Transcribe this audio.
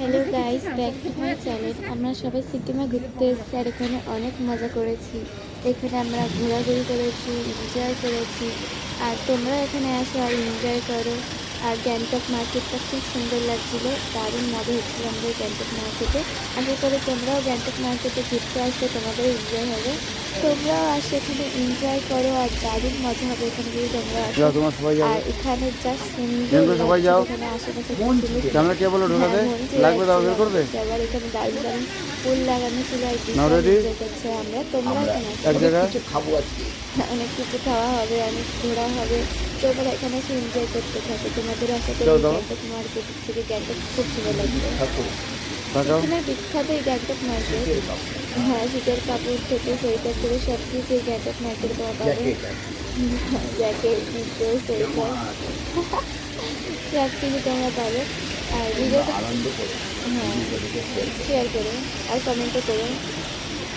Hello guys, back to my channel. আমরা সবাই সিকিমে ঘুরতে এসেছি আর এখানে অনেক মজা করেছি। এখানে আমরা ঘোরাঘুরি করেছি, এনজয় করেছি। আর তোমরা এখানে আসো আর এনজয় করো। আর গ্যাংটক মার্কেটটা খুব সুন্দর লাগছিল, দারুণ মজা হচ্ছিল আমাদের গ্যাংটক মার্কেটে। আশা করি তোমরাও গ্যাংটক মার্কেটে ঘুরতে আসলে তোমাদের এনজয় হবে। তোমরাও আসো, এখানে এনজয় করো আর দারুণ মজা হবে এখানে যদি তোমরা আসো। আর এখানে জাস্ট সুন্দর লাগছে, এখানে আশেপাশে লাগবে দাও বের করবে। আবার এখানে দারুণ দারুণ ফুল লাগানো ছিল আর এনজয় করছে আমরা। তোমরা এক জায়গায় খাবো আজকে, অনেক কিছু খাওয়া হবে, অনেক ঘোরা হবে। তোমরা এখানে এসে এনজয় করতে থাকো। তোমাদের আশা করি গ্যাংটক মার্কেট থেকে গ্যাংটক খুব ভালো লাগবে। এখানে বিখ্যাত এই গ্যাংটক মার্কেট। হ্যাঁ, শীতের কাপড় থেকে সোয়েটার থেকে সব কিছু এই গ্যাংটক মার্কেটে পাওয়া যাবে। জ্যাকেট, জুতো, সোয়েটার সব কিছু তোমরা পাবে। আর ভিডিওটা হ্যাঁ শেয়ার করো আর কমেন্টও করো।